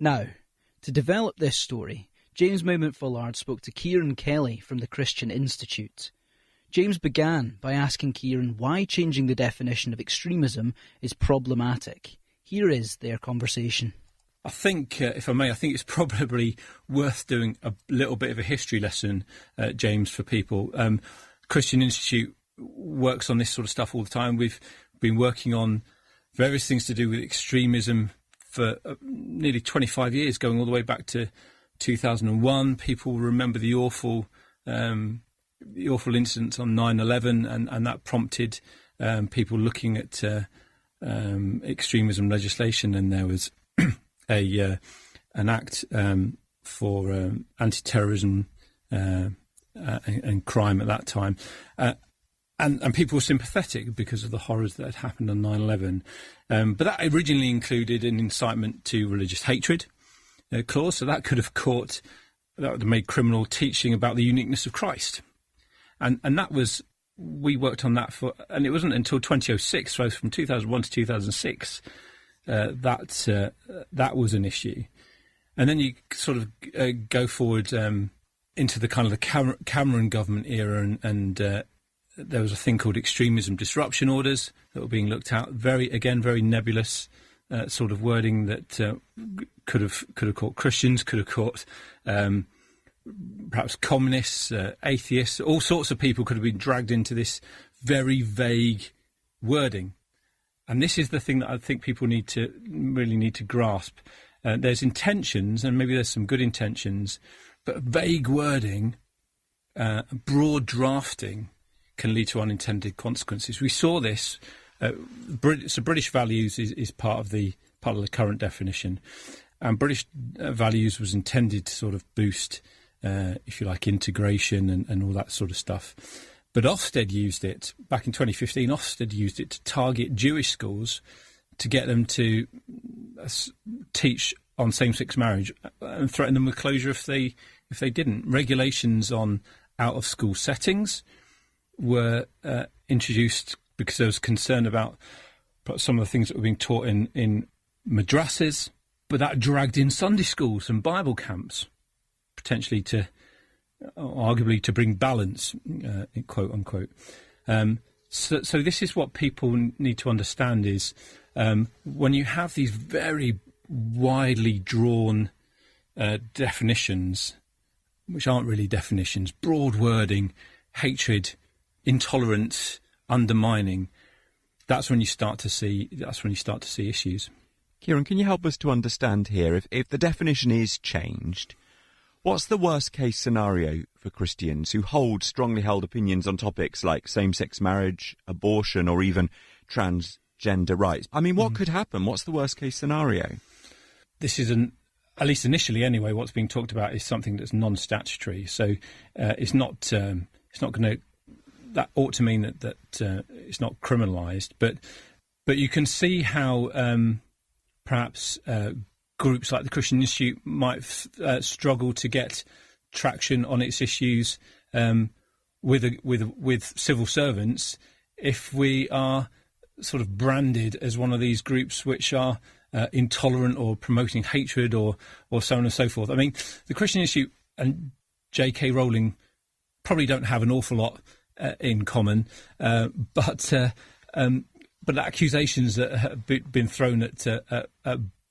Now, to develop this story, James Mountford spoke to Kieran Kelly from the Christian Institute. James began by asking Kieran why changing the definition of extremism is problematic. Here is their conversation. I think, if I may, I think it's probably worth doing a little bit of a history lesson, James, for people. Christian Institute works on this sort of stuff all the time. We've been working on various things to do with extremism for nearly 25 years, going all the way back to 2001. People remember the awful incidents on 9/11, and that prompted people looking at extremism legislation, and there was an act for anti-terrorism and crime at that time. And people were sympathetic because of the horrors that had happened on 9/11. But that originally included an incitement to religious hatred clause, so that that would have made criminal teaching about the uniqueness of Christ. And we worked on that and it wasn't until 2006, so from 2001 to 2006, that was an issue. And then you sort of go forward into the kind of the Cameron government era, and there was a thing called extremism disruption orders that were being looked at. Very nebulous sort of wording that could have caught Christians, could have caught perhaps communists, atheists, all sorts of people could have been dragged into this very vague wording. And this is the thing that I think people really need to grasp. There's intentions, and maybe there's some good intentions, but vague wording, broad drafting, can lead to unintended consequences. We saw this. So British values is part of the current definition, and British values was intended to sort of boost, if you like, integration and all that sort of stuff. But Ofsted used it back in 2015. Ofsted used it to target Jewish schools to get them to teach on same-sex marriage and threaten them with closure if they didn't. Regulations on out-of-school settings were introduced because there was concern about some of the things that were being taught in madrasas, but that dragged in Sunday schools and Bible camps, potentially arguably to bring balance, quote unquote. So this is what people need to understand is when you have these very widely drawn definitions, which aren't really definitions, broad wording, hatred, intolerance, undermining, that's when you start to see issues. Kieran, can you help us to understand here, if the definition is changed, what's the worst case scenario for Christians who hold strongly held opinions on topics like same-sex marriage, abortion, or even transgender rights? I mean, what could happen? What's the worst case scenario? This is at least initially anyway, what's being talked about is something that's non-statutory. So it's not going to. That ought to mean that it's not criminalised. But you can see how perhaps groups like the Christian Institute might struggle to get traction on its issues with civil servants if we are sort of branded as one of these groups which are intolerant or promoting hatred or so on and so forth. I mean, the Christian Institute and J.K. Rowling probably don't have an awful lot in common, but the accusations that have been thrown at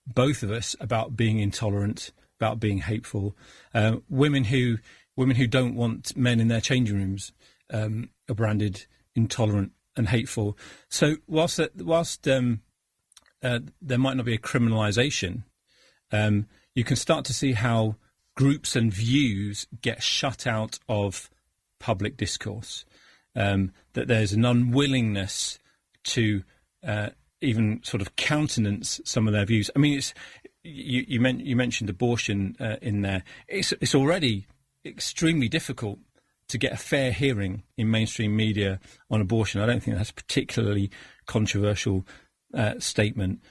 both of us about being intolerant, about being hateful, women who don't want men in their changing rooms are branded intolerant and hateful. So whilst there might not be a criminalisation, you can start to see how groups and views get shut out of public discourse. That there's an unwillingness to even sort of countenance some of their views. I mean, you mentioned abortion in there. It's already extremely difficult to get a fair hearing in mainstream media on abortion. I don't think that's a particularly controversial statement.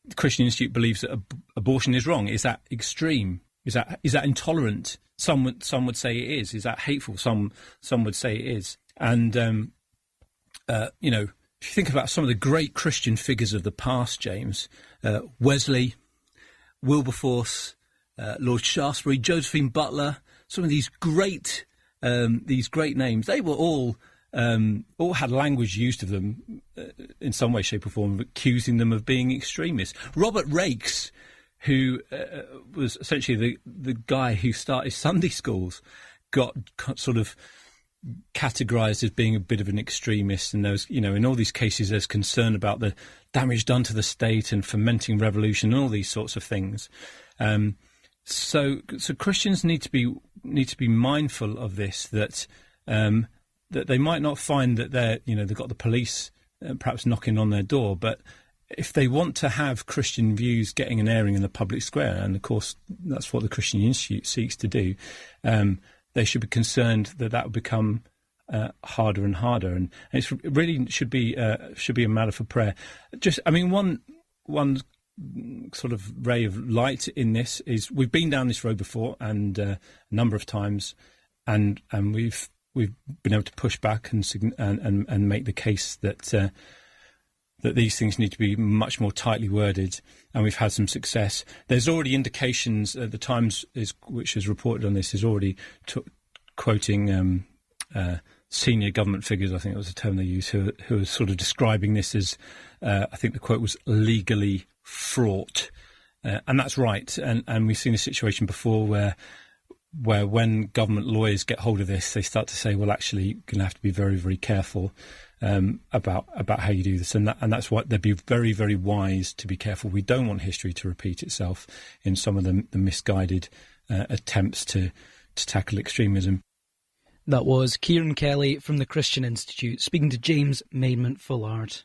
The Christian Institute believes that abortion is wrong. Is that extreme? Is that intolerant? Some would say it is. Is that hateful? Some would say it is. And if you think about some of the great Christian figures of the past, James, Wesley Wilberforce, Lord Shaftesbury, Josephine Butler, some of these great names. They were all had language used of them in some way, shape or form, accusing them of being extremists. Robert Raikes, who was essentially the guy who started Sunday schools, got sort of categorised as being a bit of an extremist, and there was, in all these cases, there's concern about the damage done to the state and fomenting revolution and all these sorts of things. So Christians need to be mindful of this, that they might not find that they've got the police perhaps knocking on their door, but if they want to have Christian views getting an airing in the public square, and of course that's what the Christian Institute seeks to do, they should be concerned that will become harder and harder, and it really should be a matter for prayer. One sort of ray of light in this is we've been down this road before, and a number of times, and we've been able to push back and make the case that these things need to be much more tightly worded, and we've had some success. There's already indications. The Times, which has reported on this, is already quoting senior government figures, I think that was the term they used, who are sort of describing this as, I think the quote was, legally fraught. And that's right. And we've seen a situation before where when government lawyers get hold of this, they start to say, well, actually, you're going to have to be very, very careful about how you do this, and that's why they'd be very, very wise to be careful. We don't want history to repeat itself in some of the misguided attempts to tackle extremism. That was Kieran Kelly from the Christian Institute speaking to James Maidment Fullard.